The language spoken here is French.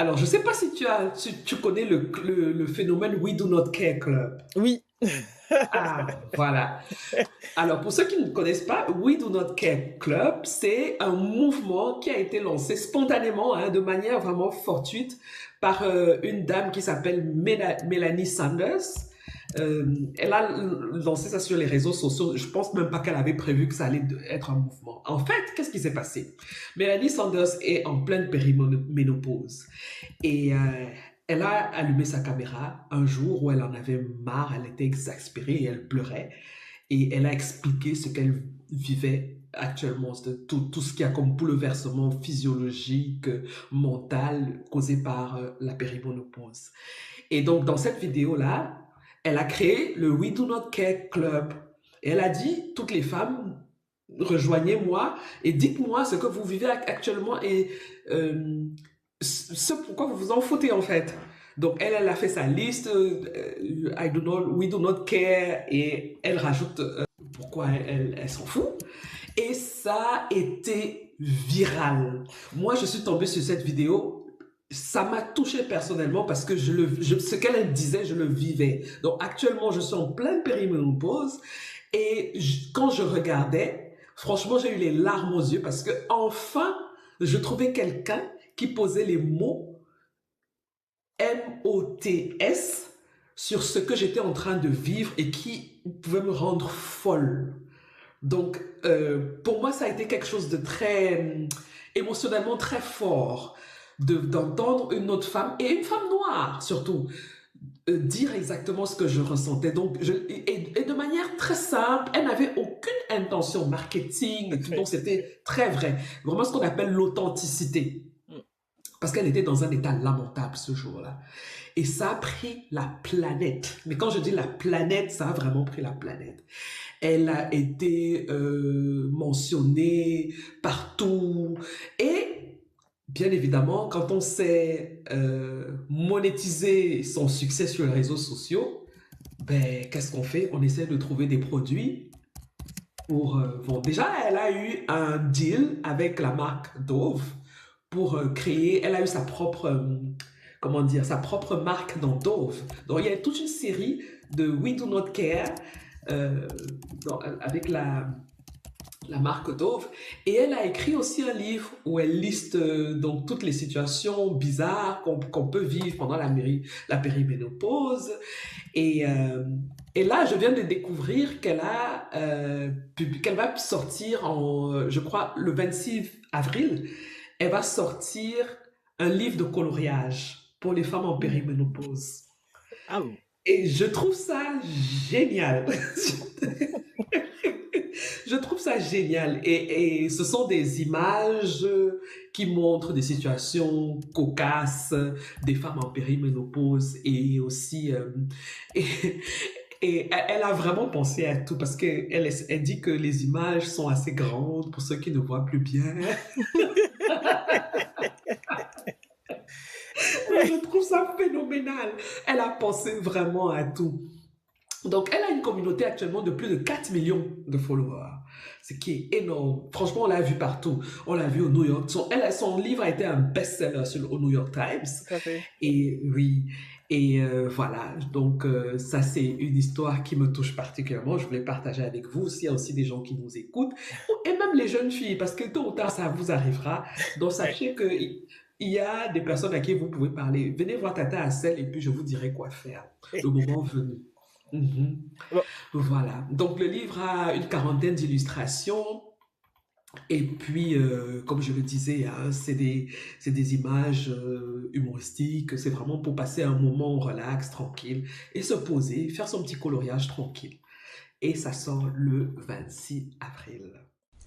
Alors, je ne sais pas si tu connais le phénomène We Do Not Care Club. Oui. Ah, voilà. Alors, pour ceux qui ne connaissent pas, We Do Not Care Club, c'est un mouvement qui a été lancé spontanément, hein, de manière vraiment fortuite, par une dame qui s'appelle Mélanie Sanders. Elle a lancé ça sur les réseaux sociaux. Je pense même pas qu'elle avait prévu que ça allait être un mouvement. En fait, qu'est-ce qui s'est passé? Mélanie Sanders est en pleine périménopause. Et elle a allumé sa caméra un jour où elle en avait marre, elle était exaspérée et elle pleurait. Et elle a expliqué ce qu'elle vivait actuellement, tout ce qui a comme bouleversement physiologique, mental, causé par la périménopause. Et donc, dans cette vidéo-là, elle a créé le We Do Not Care Club. Et elle a dit, toutes les femmes, rejoignez-moi et dites-moi ce que vous vivez actuellement et ce pourquoi vous vous en foutez en fait. Donc elle a fait sa liste, We do not care, et elle rajoute pourquoi elle s'en fout. Et ça a été viral. Moi, je suis tombée sur cette vidéo. Ça m'a touché personnellement parce que ce qu'elle disait, je le vivais. Donc actuellement, je suis en pleine périménopause et quand je regardais, franchement, j'ai eu les larmes aux yeux parce que enfin, je trouvais quelqu'un qui posait les mots MOTS sur ce que j'étais en train de vivre et qui pouvait me rendre folle. Donc, pour moi, ça a été quelque chose de très émotionnellement très fort d'entendre une autre femme, et une femme noire surtout, dire exactement ce que je ressentais. Donc, et de manière très simple, elle n'avait aucune intention marketing, donc c'était très vrai. Vraiment ce qu'on appelle l'authenticité. Mm. Parce qu'elle était dans un état lamentable ce jour-là. Et ça a pris la planète. Mais quand je dis la planète, ça a vraiment pris la planète. Elle a été mentionnée partout. Et bien évidemment, quand on sait monétiser son succès sur les réseaux sociaux, ben, qu'est-ce qu'on fait? On essaie de trouver des produits pour... bon, déjà, elle a eu un deal avec la marque Dove pour créer... Elle a eu sa propre... comment dire? Sa propre marque dans Dove. Donc, il y a toute une série de We Do Not Care euh, avec la marque Dove. Et elle a écrit aussi un livre où elle liste donc toutes les situations bizarres qu'on peut vivre pendant la périménopause. Et, euh, et là, je viens de découvrir qu'elle va sortir je crois, le 26 avril, elle va sortir un livre de coloriage pour les femmes en périménopause. Ah bon? Et je trouve ça génial. Je trouve ça génial. Et ce sont des images qui montrent des situations cocasses des femmes en périménopause et aussi... et, et elle a vraiment pensé à tout parce qu'elle dit que les images sont assez grandes pour ceux qui ne voient plus bien. Et je trouve ça phénoménal. Elle a pensé vraiment à tout. Donc, elle a une communauté actuellement de plus de 4 millions de followers, ce qui est énorme. Franchement, on l'a vu partout. On l'a vu au New York. Son livre a été un best-seller au New York Times. Tout à fait. Et oui, et voilà. Donc, ça, c'est une histoire qui me touche particulièrement. Je voulais partager avec vous. S'il y a aussi des gens qui nous écoutent, et même les jeunes filles, parce que tôt ou tard, ça vous arrivera. Donc, Ouais. sachez que il y a des personnes à qui vous pouvez parler. Venez voir Tata Assel et puis je vous dirai quoi faire le moment venu. Mhm. Bon, Voilà. Donc le livre a une quarantaine d'illustrations. Et puis, comme je le disais, hein, c'est des images humoristiques. C'est vraiment pour passer un moment relax, tranquille, et se poser, faire son petit coloriage tranquille. Et ça sort le 26 avril.